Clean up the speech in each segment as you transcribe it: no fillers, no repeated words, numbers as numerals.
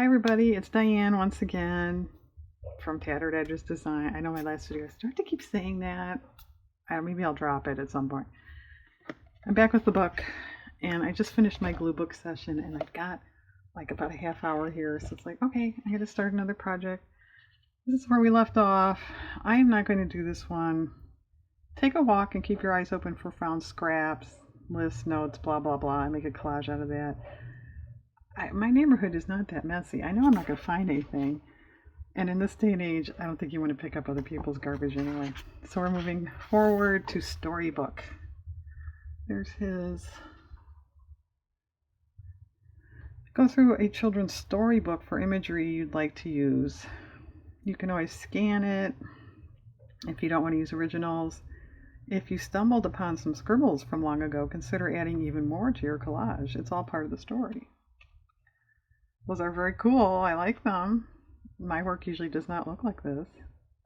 Hi everybody, it's Diane once again from Tattered Edges Design. I know my last video, I started to keep saying that. Maybe I'll drop it at some point. I'm back with the book, and I just finished my glue book session, and I've got like about a half hour here, so it's like, okay, I gotta start another project. This is where we left off. I am not going to do this one. Take a walk and keep your eyes open for found scraps, lists, notes, blah blah blah. I make a collage out of that. My neighborhood is not that messy. I know I'm not going to find anything. And in this day and age, I don't think you want to pick up other people's garbage anyway. So we're moving forward to Storybook. There's his. Go through a children's storybook for imagery you'd like to use. You can always scan it if you don't want to use originals. If you stumbled upon some scribbles from long ago, consider adding even more to your collage. It's all part of the story. Those are very cool. I like them. My work usually does not look like this.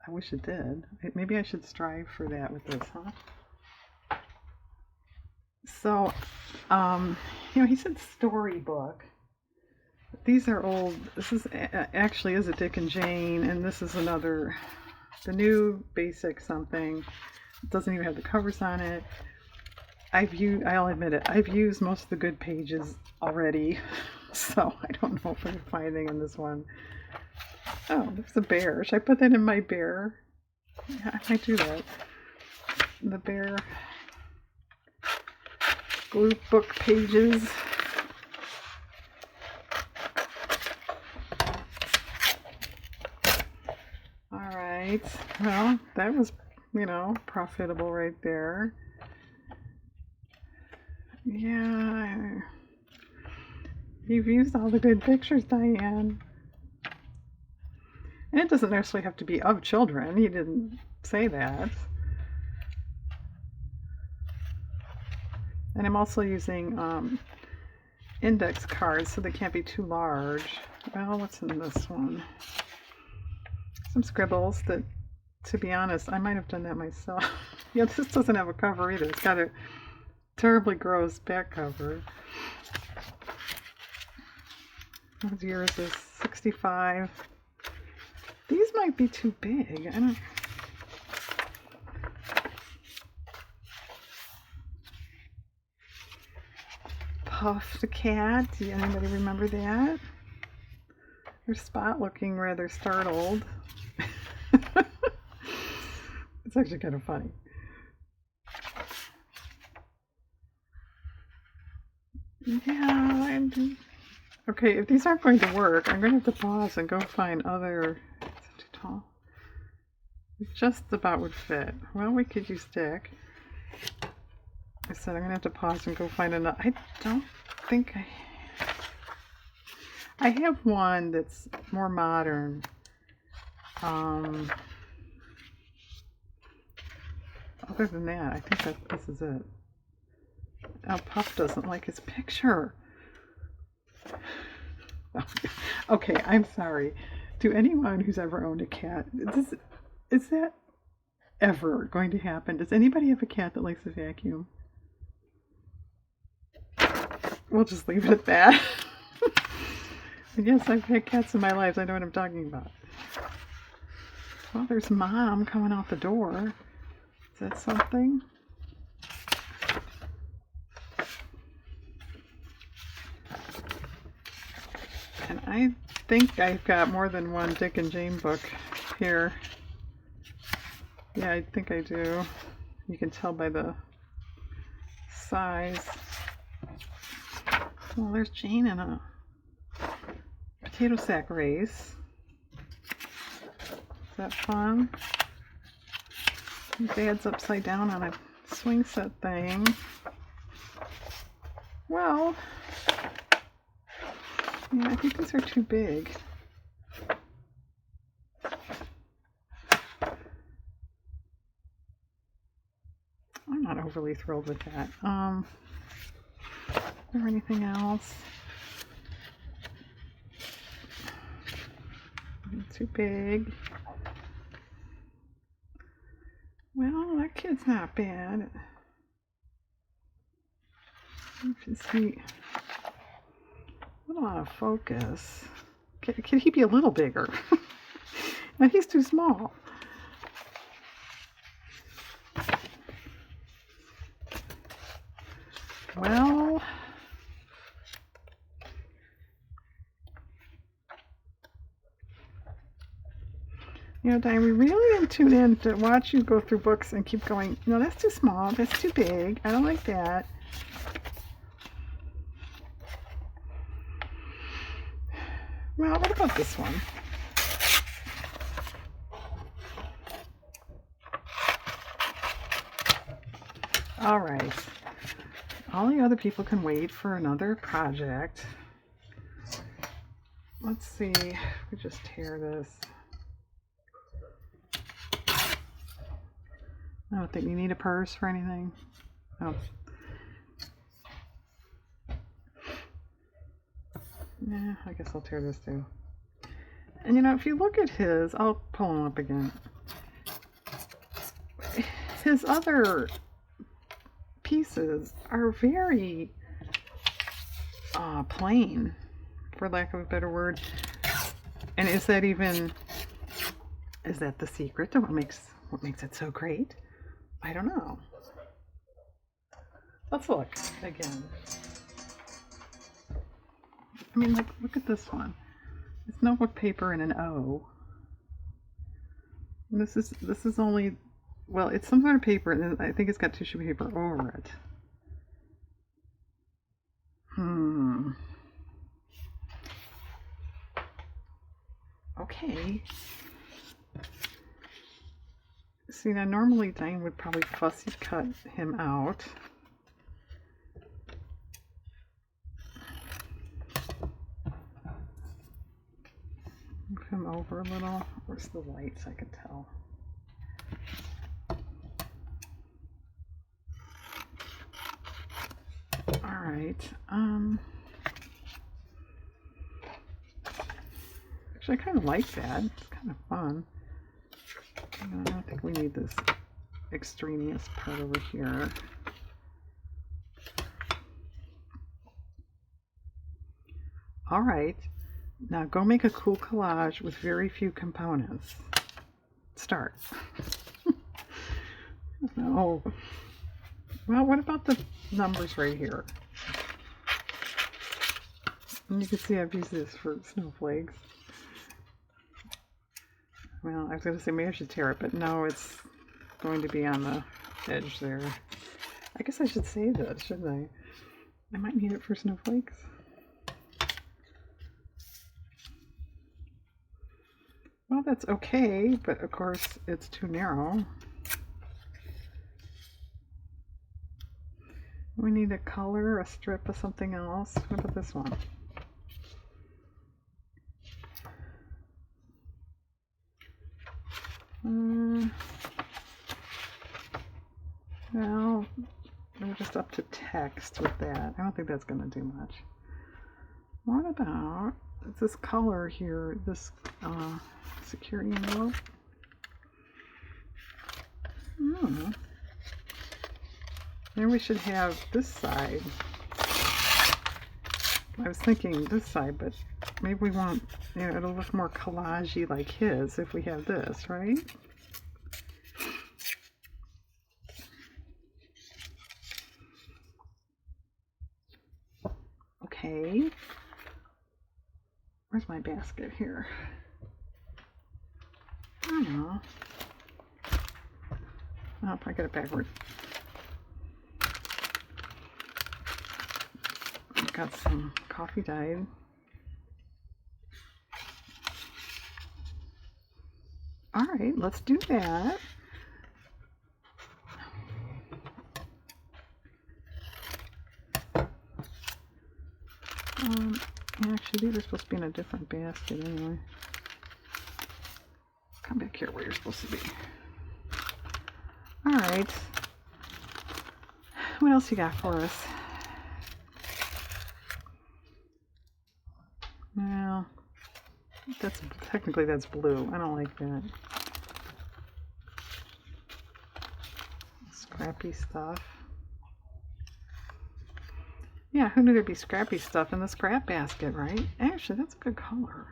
I wish it did. Maybe I should strive for that with this, huh? So, he said storybook. These are old. This is actually is a Dick and Jane, and this is another, the new basic something. It doesn't even have the covers on it. I'll admit it, I've used most of the good pages already. So I don't know if I can find anything in this one. Oh, there's a bear. Should I put that in my bear? Yeah, I might do that. The bear glue book pages. Alright. Well, that was, profitable right there. Yeah. You've used all the good pictures, Diane. And it doesn't necessarily have to be of children. You didn't say that. And I'm also using index cards so they can't be too large. Well, what's in this one? Some scribbles that, to be honest, I might have done that myself. Yeah, this doesn't have a cover either. It's got a terribly gross back cover. Yours is 65. These might be too big. I don't. Puff the cat. Do anybody remember that? There's Spot looking rather startled. It's actually kind of funny. Yeah, okay, if these aren't going to work, I'm going to have to pause and go find other. Is it too tall? It just about would fit. Well, we could use stick. I said I'm going to have to pause and go find another. I don't think I have one that's more modern. Other than that, I think that this is it. Oh, Puff doesn't like his picture. Okay, I'm sorry. To anyone who's ever owned a cat, is that ever going to happen? Does anybody have a cat that likes a vacuum? We'll just leave it at that. Yes, I've had cats in my life. I know what I'm talking about. Well, there's Mom coming out the door. Is that something? And I think I've got more than one Dick and Jane book here. Yeah, I think I do. You can tell by the size. Well, there's Jane in a potato sack race. Is that fun? Dad's upside down on a swing set thing. Well, yeah, I think these are too big. I'm not overly thrilled with that. Is there anything else? Too big. Well, that kid's not bad. You can see a little out of focus. Can he be a little bigger? No, he's too small. Well, you know, Diane, we really didn't tune in to watch you go through books and keep going, no, that's too small, that's too big, I don't like that. Well, what about this one? All right. All the other people can wait for another project. Let's see. We just tear this. I don't think you need a purse for anything. Oh. Yeah, I guess I'll tear this too. And you know, if you look at his, I'll pull him up again. His other pieces are very plain, for lack of a better word. And is that the secret to what makes it so great? I don't know. Let's look again. I mean, look at this one. It's notebook paper and an O. And this is only, well, it's some sort of paper, and I think it's got tissue paper over it. Okay. See, now normally Diane would probably fussy cut him out. Move him over a little. Where's the light so I can tell? All right. Actually, I kind of like that. It's kind of fun. I don't think we need this extraneous part over here. All right. Now go make a cool collage with very few components. Start. No. Well, what about the numbers right here? And you can see I've used this for snowflakes. Well, I was going to say maybe I should tear it, but no, it's going to be on the edge there. I guess I should save it, shouldn't I? I might need it for snowflakes. Well, that's okay, but of course it's too narrow. We need a color, a strip of something else. What about this one? Well, we're just up to text with that. I don't think that's going to do much. What about this color here, this security envelope? Then we should have this side. I was thinking this side, but maybe we won't, you know, it'll look more collage-y like his if we have this, right? Okay. Where's my basket here? I don't know. Oh, I got it backward. I've got some coffee dyed. All right, let's do that. Actually, these are supposed to be in a different basket anyway. Come back here where you're supposed to be. All right. What else you got for us? Well, technically that's blue. I don't like that. Scrappy stuff. Yeah, who knew there'd be scrappy stuff in the scrap basket, right? Actually, that's a good color.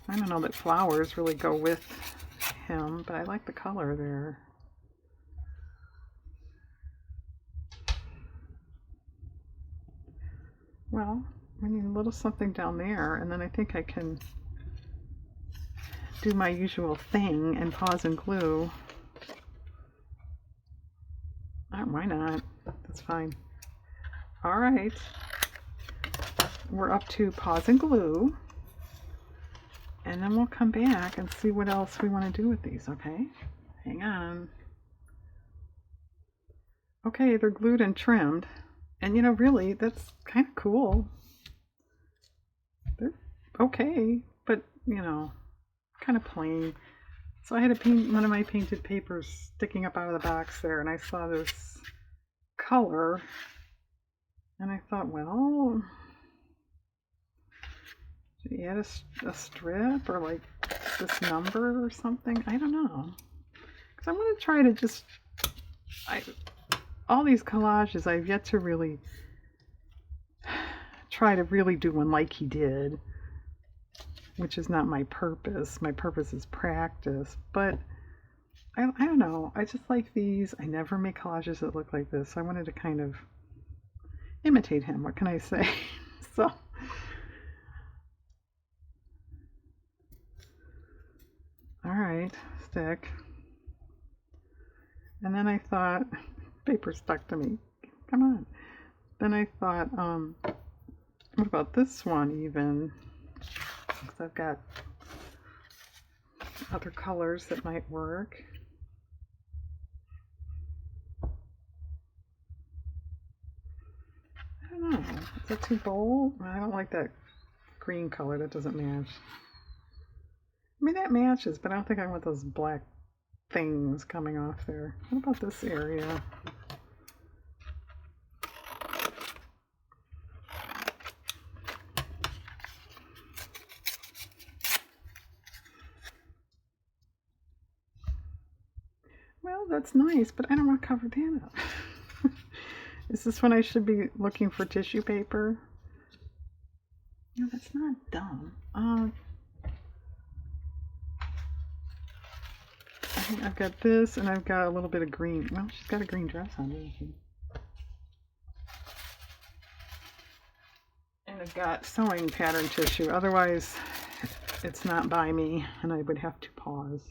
I don't know that flowers really go with him, but I like the color there. Well, I need a little something down there, and then I think I can do my usual thing and pause and glue. Why not? That's fine. All right. We're up to pause and glue. And then we'll come back and see what else we want to do with these, okay? Hang on. Okay, they're glued and trimmed. And you know, really, that's kind of cool. They're okay, but you know, kind of plain. So I had to paint one of my painted papers sticking up out of the box there, and I saw this color, and I thought, well, should you add a strip or like this number or something? I don't know. Because I want to try to just, all these collages, I've yet to really try to really do one like he did, which is not my purpose. My purpose is practice, but I don't know. I just like these. I never make collages that look like this. So I wanted to kind of imitate him. What can I say? So, all right, stick. And then I thought, paper stuck to me. Come on. Then I thought, what about this one even? Because I've got other colors that might work. I don't know. Is that too bold? I don't like that green color. That doesn't match. I mean, that matches, but I don't think I want those black things coming off there. What about this area? Well, that's nice, but I don't want to cover that up. Is this when I should be looking for tissue paper? No, that's not dumb. I think I've got this, and I've got a little bit of green. Well, she's got a green dress on, doesn't she? And I've got sewing pattern tissue. Otherwise, it's not by me, and I would have to pause.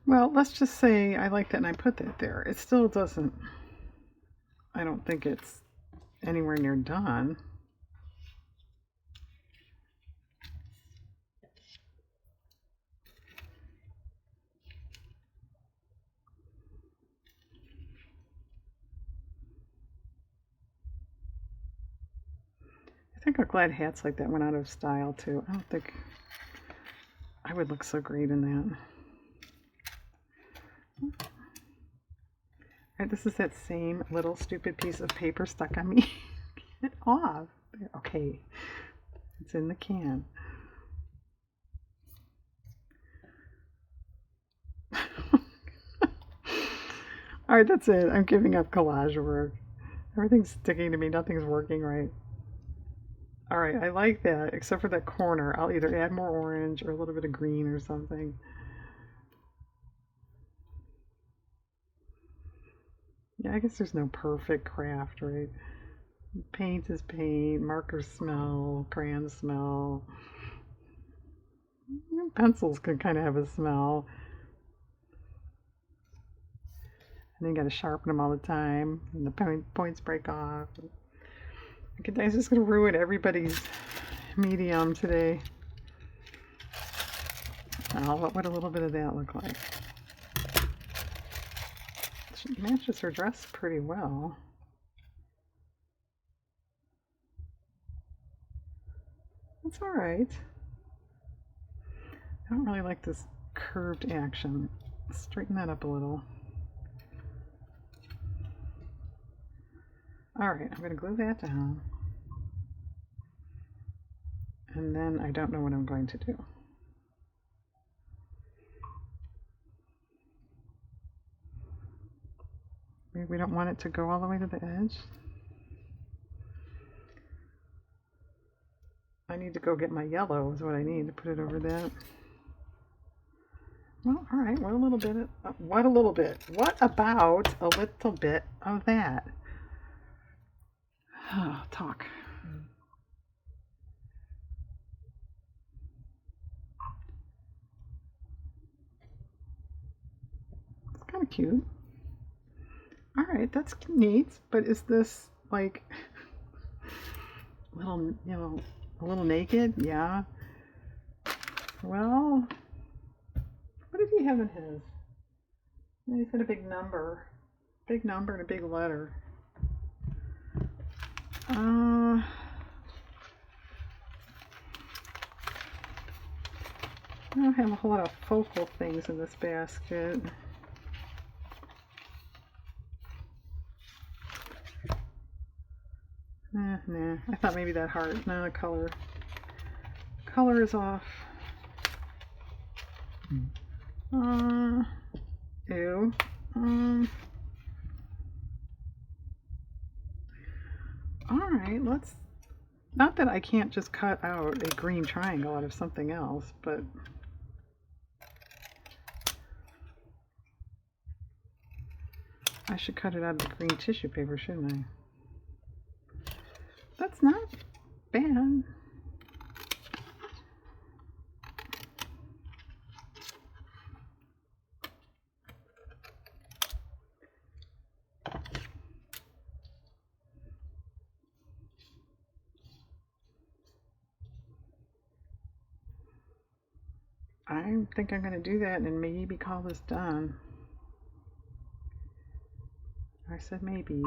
Well, let's just say I like that and I put that there. It still doesn't, I don't think it's anywhere near done. I think a glad hats like that went out of style too. I don't think I would look so great in that. All right, this is that same little stupid piece of paper stuck on me. Get it off. Okay, it's in the can. All right, that's it. I'm giving up collage work. Everything's sticking to me. Nothing's working right. All right, I like that, except for that corner. I'll either add more orange or a little bit of green or something. Yeah, I guess there's no perfect craft, right? Paint is paint, markers smell, crayons smell. Pencils can kind of have a smell. And then you gotta sharpen them all the time, and the points break off. It's just gonna ruin everybody's medium today. Oh, what would a little bit of that look like? She matches her dress pretty well. That's all right. I don't really like this curved action. Straighten that up a little. Alright, I'm going to glue that down. And then I don't know what I'm going to do. Maybe we don't want it to go all the way to the edge. I need to go get my yellow is what I need to put it over that. Well, alright, what a little bit. What a little bit. What about a little bit of that? Oh, talk. It's kind of cute. Alright, that's neat, but is this like little, you know, a little naked? Yeah. Well, what did he have in his? He's got a big number. Big number and a big letter. I don't have a whole lot of focal things in this basket. Nah. I thought maybe that heart. No, the color. Color is off. Ew. Alright, let's... Not that I can't just cut out a green triangle out of something else, but... I should cut it out of the green tissue paper, shouldn't I? That's not bad. I think I'm going to do that and maybe call this done. I said maybe.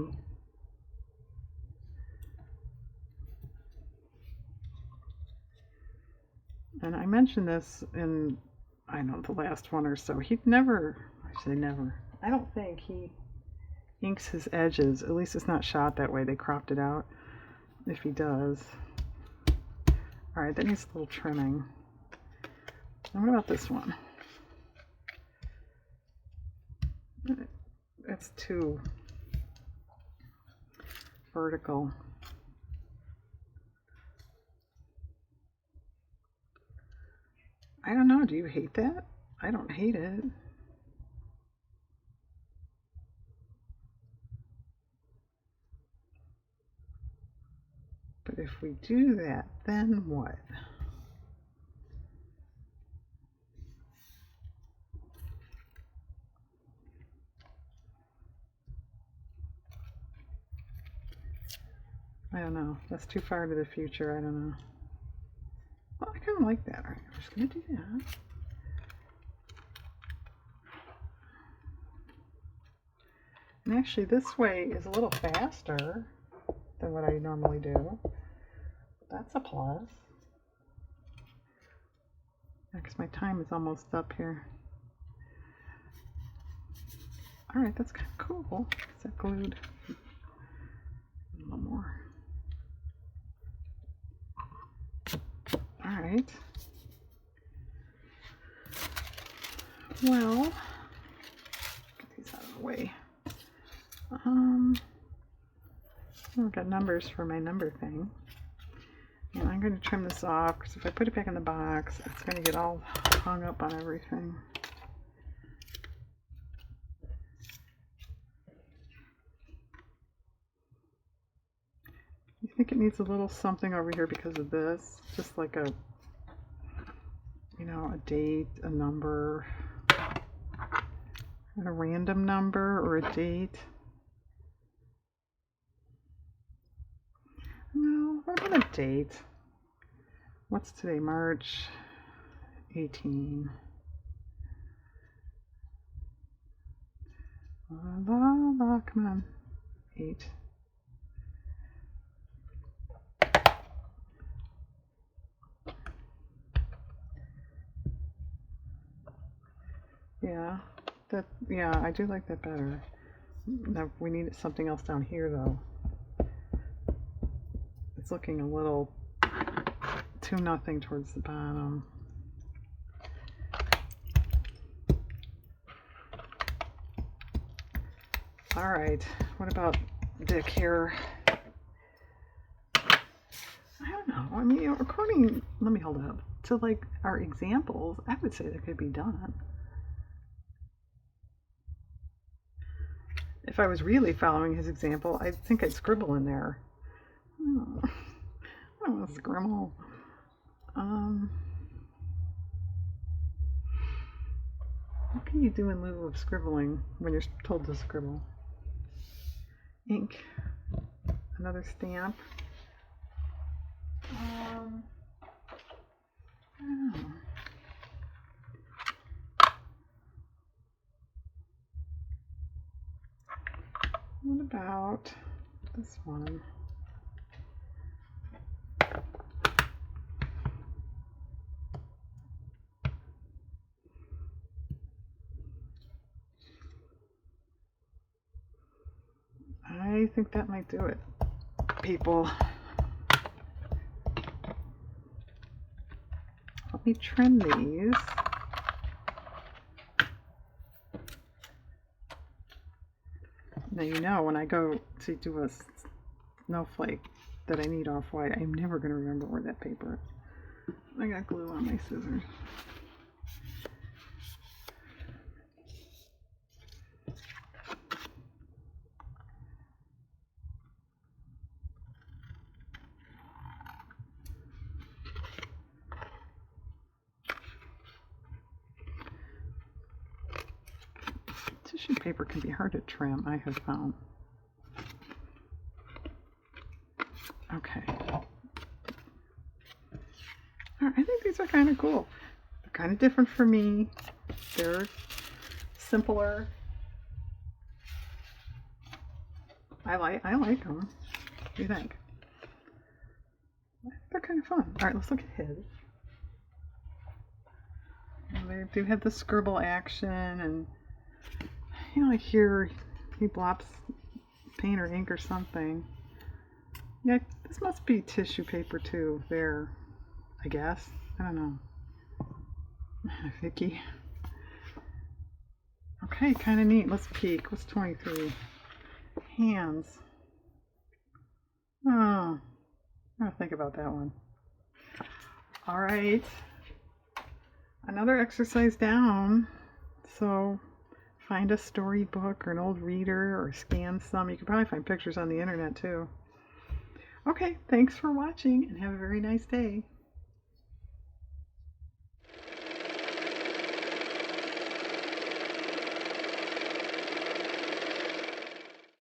And I mentioned this in, I don't know, the last one or so. He'd never, I say never, I don't think he inks his edges. At least it's not shot that way. They cropped it out. If he does. Alright, that needs a little trimming. And what about this one? It's too vertical. I don't know. Do you hate that? I don't hate it. But if we do that, then what? I don't know. That's too far into the future. I don't know. Well, I kind of like that. All right, I'm just going to do that. And actually, this way is a little faster than what I normally do. That's a plus. Because my time is almost up here. Alright, that's kind of cool. Is that glued? A little more. Alright. Well, get these out of the way. I've got numbers for my number thing. And I'm going to trim this off because if I put it back in the box, it's going to get all hung up on everything. You think it needs a little something over here because of this? Just like a, you know, a date, a number, a random number or a date. No, what about a date? What's today? March 18. Come on. 8. Yeah, I do like that better. Now we need something else down here though. looking a little too nothing towards the bottom. All right, what about Dick here? I don't know. I mean, according, let me hold it up, to like our examples, I would say that could be done. If I was really following his example, I think I'd scribble in there. Oh, I don't want to scribble. What can you do in lieu of scribbling when you're told to scribble? Ink. Another stamp. I don't know. What about this one? I think that might do it, people. Let me trim these. Now you know when I go to do a snowflake that I need off-white, I'm never going to remember where that paper is. I got glue on my scissors. Tissue paper can be hard to trim, I have found. Okay. Alright, I think these are kind of cool. They're kind of different for me. They're simpler. I like them. What do you think? They're kind of fun. Alright, let's look at his. And they do have the scribble action, and you know, like here he blops paint or ink or something. Yeah, this must be tissue paper too. There, I guess. I don't know. Vicky. Okay, kind of neat. Let's peek. What's 23? Hands. Oh, I gotta think about that one. All right. Another exercise down. So find a storybook or an old reader or scan some. You can probably find pictures on the internet too. Okay, thanks for watching and have a very nice day.